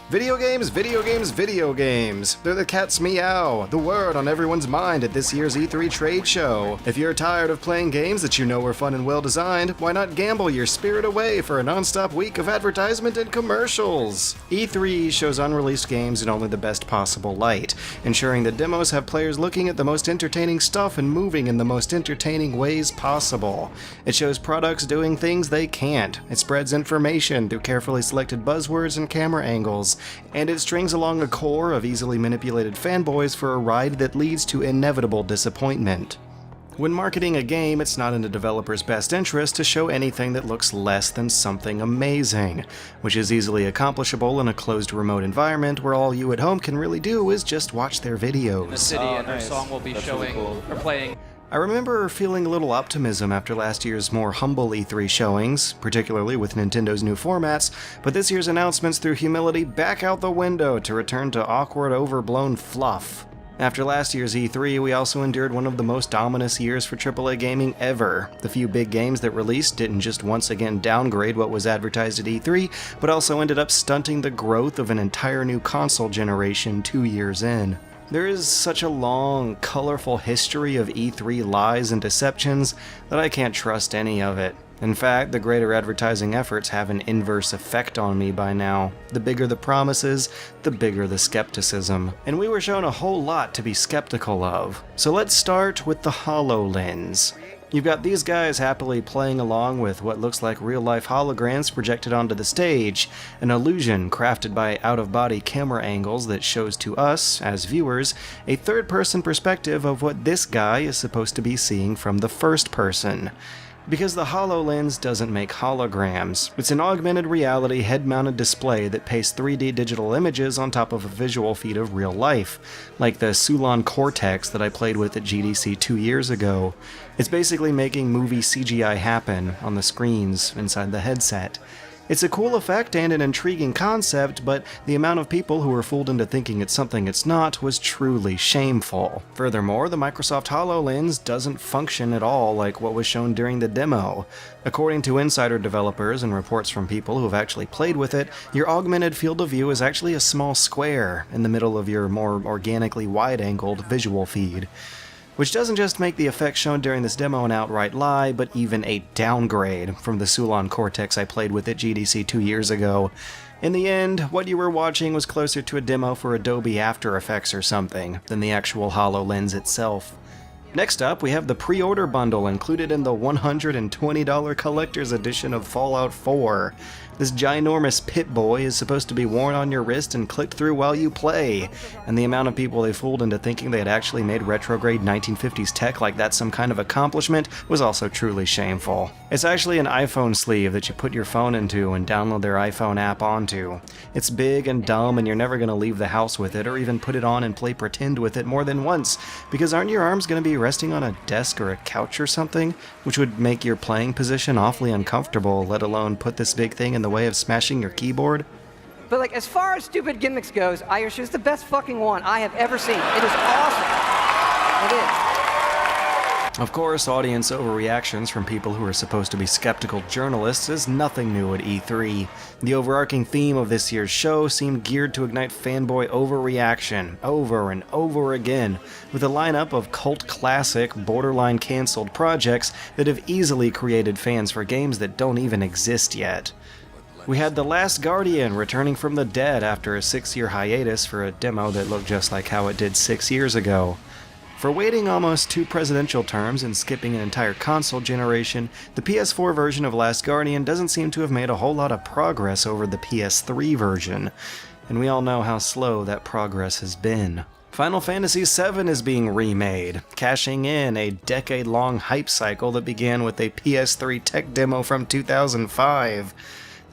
Video games, video games, video games. They're the cat's meow, the word on everyone's mind at this year's E3 trade show. If you're tired of playing games that you know are fun and well designed, why not gamble your spirit away for a non-stop week of advertisement and commercials? E3 shows unreleased games in only the best possible light, ensuring that demos have players looking at the most entertaining stuff and moving in the most entertaining ways possible. It shows products doing things they can't. It spreads information through carefully selected buzzwords and camera angles. And it strings along a core of easily manipulated fanboys for a ride that leads to inevitable disappointment. When marketing a game, it's not in the developer's best interest to show anything that looks less than something amazing, which is easily accomplishable in a closed remote environment where all you at home can really do is just watch their videos. The city and her song will be showing or playing. I remember feeling a little optimism after last year's more humble E3 showings, particularly with Nintendo's new formats, but this year's announcements threw humility back out the window to return to awkward, overblown fluff. After last year's E3, we also endured one of the most ominous years for AAA gaming ever. The few big games that released didn't just once again downgrade what was advertised at E3, but also ended up stunting the growth of an entire new console generation 2 years in. There is such a long, colorful history of E3 lies and deceptions that I can't trust any of it. In fact, the greater advertising efforts have an inverse effect on me by now. The bigger the promises, the bigger the skepticism. And we were shown a whole lot to be skeptical of. So let's start with the Hololens. You've got these guys happily playing along with what looks like real-life holograms projected onto the stage, an illusion crafted by out-of-body camera angles that shows to us, as viewers, a third-person perspective of what this guy is supposed to be seeing from the first person. Because the Hololens doesn't make holograms. It's an augmented reality head-mounted display that pastes 3D digital images on top of a visual feed of real life, like the Sulon Cortex that I played with at GDC 2 years ago. It's basically making movie CGI happen on the screens inside the headset. It's a cool effect and an intriguing concept, but the amount of people who were fooled into thinking it's something it's not was truly shameful. Furthermore, the Microsoft HoloLens doesn't function at all like what was shown during the demo. According to insider developers and reports from people who have actually played with it, your augmented field of view is actually a small square in the middle of your more organically wide-angled visual feed. Which doesn't just make the effect shown during this demo an outright lie, but even a downgrade from the Sulon Cortex I played with at GDC 2 years ago. In the end, what you were watching was closer to a demo for Adobe After Effects or something than the actual HoloLens itself. Next up, we have the pre-order bundle included in the $120 collector's edition of Fallout 4. This ginormous Pip-Boy is supposed to be worn on your wrist and clicked through while you play, and the amount of people they fooled into thinking they had actually made retrograde 1950s tech like that's some kind of accomplishment was also truly shameful. It's actually an iPhone sleeve that you put your phone into and download their iPhone app onto. It's big and dumb and you're never going to leave the house with it or even put it on and play pretend with it more than once, because aren't your arms going to be resting on a desk or a couch or something, which would make your playing position awfully uncomfortable, let alone put this big thing in the way of smashing your keyboard? But like, as far as stupid gimmicks goes, Irish is the best fucking one I have ever seen. It is awesome. It is. Of course, audience overreactions from people who are supposed to be skeptical journalists is nothing new at E3. The overarching theme of this year's show seemed geared to ignite fanboy overreaction over and over again, with a lineup of cult classic, borderline cancelled projects that have easily created fans for games that don't even exist yet. We had The Last Guardian returning from the dead after a 6-year hiatus for a demo that looked just like how it did 6 years ago. For waiting almost 2 presidential terms and skipping an entire console generation, the PS4 version of Last Guardian doesn't seem to have made a whole lot of progress over the PS3 version, and we all know how slow that progress has been. Final Fantasy VII is being remade, cashing in a decade-long hype cycle that began with a PS3 tech demo from 2005.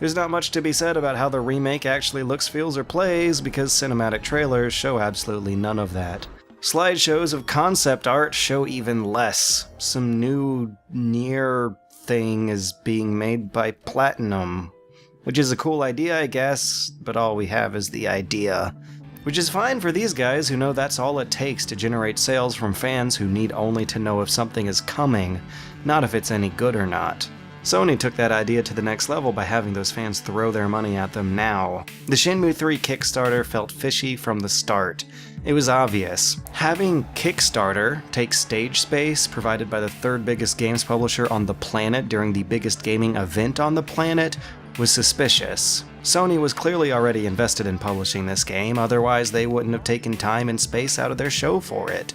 There's not much to be said about how the remake actually looks, feels, or plays, because cinematic trailers show absolutely none of that. Slideshows of concept art show even less. Some new Nier thing is being made by Platinum, which is a cool idea, I guess, but all we have is the idea. Which is fine for these guys who know that's all it takes to generate sales from fans who need only to know if something is coming, not if it's any good or not. Sony took that idea to the next level by having those fans throw their money at them now. The Shenmue 3 Kickstarter felt fishy from the start. It was obvious. Having Kickstarter take stage space provided by the third biggest games publisher on the planet during the biggest gaming event on the planet was suspicious. Sony was clearly already invested in publishing this game, otherwise they wouldn't have taken time and space out of their show for it.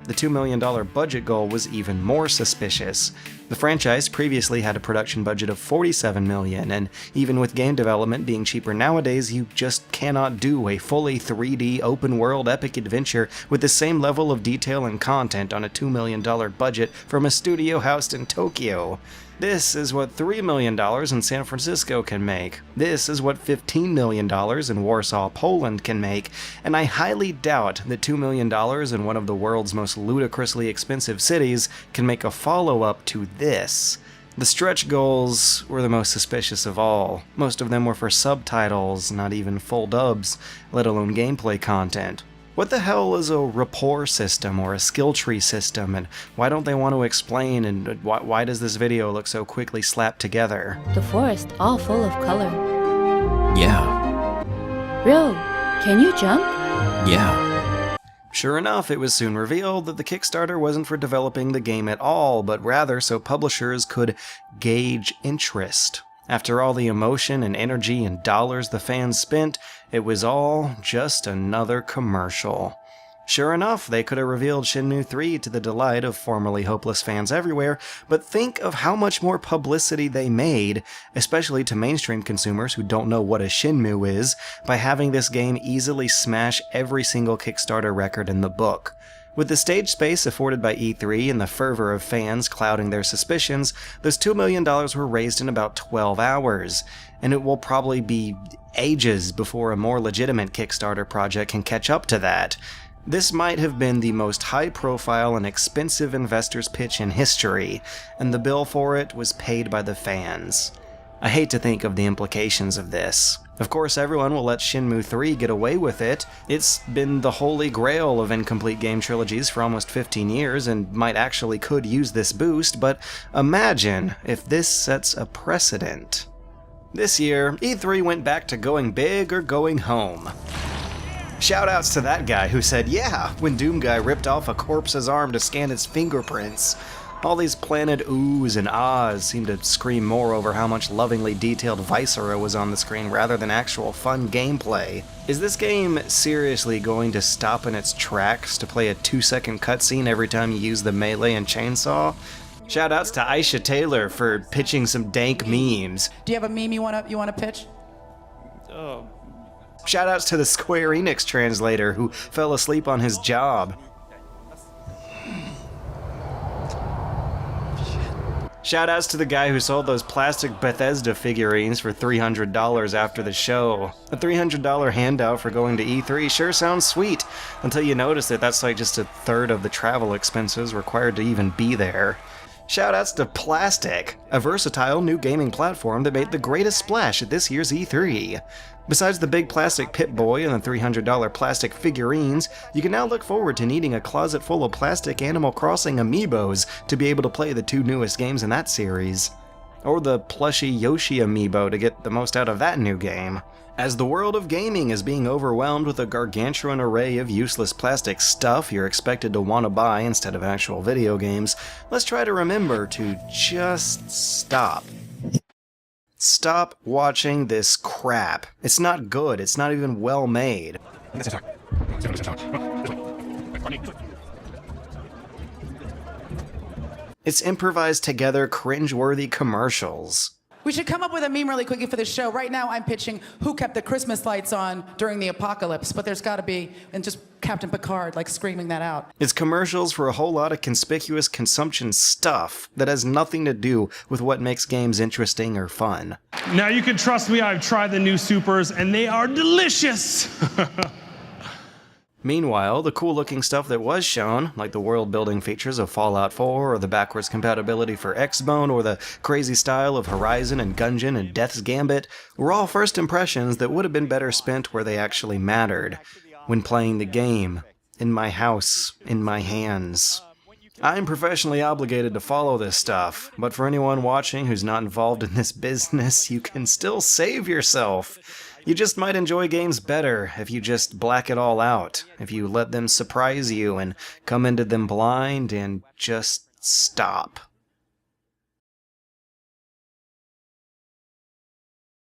The $2 million budget goal was even more suspicious. The franchise previously had a production budget of $47 million, and even with game development being cheaper nowadays, you just cannot do a fully 3D open-world epic adventure with the same level of detail and content on a $2 million budget from a studio housed in Tokyo. This is what $3 million in San Francisco can make. This is what $15 million in Warsaw, Poland can make, and I highly doubt that $2 million in one of the world's most ludicrously expensive cities can make a follow-up to this. The stretch goals were the most suspicious of all. Most of them were for subtitles, not even full dubs, let alone gameplay content. What the hell is a rapport system or a skill tree system, and why don't they want to explain, and why does this video look so quickly slapped together? The forest all full of color. Yeah. Ro, can you jump? Yeah. Sure enough, it was soon revealed that the Kickstarter wasn't for developing the game at all, but rather so publishers could gauge interest. After all the emotion and energy and dollars the fans spent, it was all just another commercial. Sure enough, they could have revealed Shenmue 3 to the delight of formerly hopeless fans everywhere, but think of how much more publicity they made, especially to mainstream consumers who don't know what a Shenmue is, by having this game easily smash every single Kickstarter record in the book. With the stage space afforded by E3 and the fervor of fans clouding their suspicions, those $2 million were raised in about 12 hours, and it will probably be ages before a more legitimate Kickstarter project can catch up to that. This might have been the most high-profile and expensive investor's pitch in history, and the bill for it was paid by the fans. I hate to think of the implications of this. Of course, everyone will let Shenmue 3 get away with it. It's been the holy grail of incomplete game trilogies for almost 15 years and might actually could use this boost, but imagine if this sets a precedent. This year, E3 went back to going big or going home. Shoutouts to that guy who said, yeah, when Doom Guy ripped off a corpse's arm to scan its fingerprints. All these planted oohs and ahs seem to scream more over how much lovingly detailed Viscera was on the screen rather than actual fun gameplay. Is this game seriously going to stop in its tracks to play a 2-second cutscene every time you use the melee and chainsaw? Shoutouts to Aisha Taylor for pitching some dank memes. Do you have a meme you wanna pitch? Shoutouts to the Square Enix translator who fell asleep on his job. Shoutouts to the guy who sold those plastic Bethesda figurines for $300 after the show. A $300 handout for going to E3 sure sounds sweet, until you notice that that's like just a third of the travel expenses required to even be there. Shoutouts to Plastic, a versatile new gaming platform that made the greatest splash at this year's E3. Besides the big plastic Pip-Boy and the $300 plastic figurines, you can now look forward to needing a closet full of plastic Animal Crossing amiibos to be able to play the 2 newest games in that series. Or the plushy Yoshi amiibo to get the most out of that new game. As the world of gaming is being overwhelmed with a gargantuan array of useless plastic stuff you're expected to want to buy instead of actual video games, let's try to remember to just stop. Stop watching this crap. It's not good. It's not even well made. It's improvised together cringe-worthy commercials. We should come up with a meme really quickly for the show. Right now I'm pitching who kept the Christmas lights on during the apocalypse, but there's gotta be, and just Captain Picard like screaming that out. It's commercials for a whole lot of conspicuous consumption stuff that has nothing to do with what makes games interesting or fun. Now you can trust me, I've tried the new supers and they are delicious! Meanwhile, the cool-looking stuff that was shown, like the world-building features of Fallout 4, or the backwards compatibility for X-Bone, or the crazy style of Horizon and Gungeon and Death's Gambit, were all first impressions that would have been better spent where they actually mattered, when playing the game, in my house, in my hands. I'm professionally obligated to follow this stuff, but for anyone watching who's not involved in this business, you can still save yourself. You just might enjoy games better if you just black it all out, if you let them surprise you and come into them blind and just stop.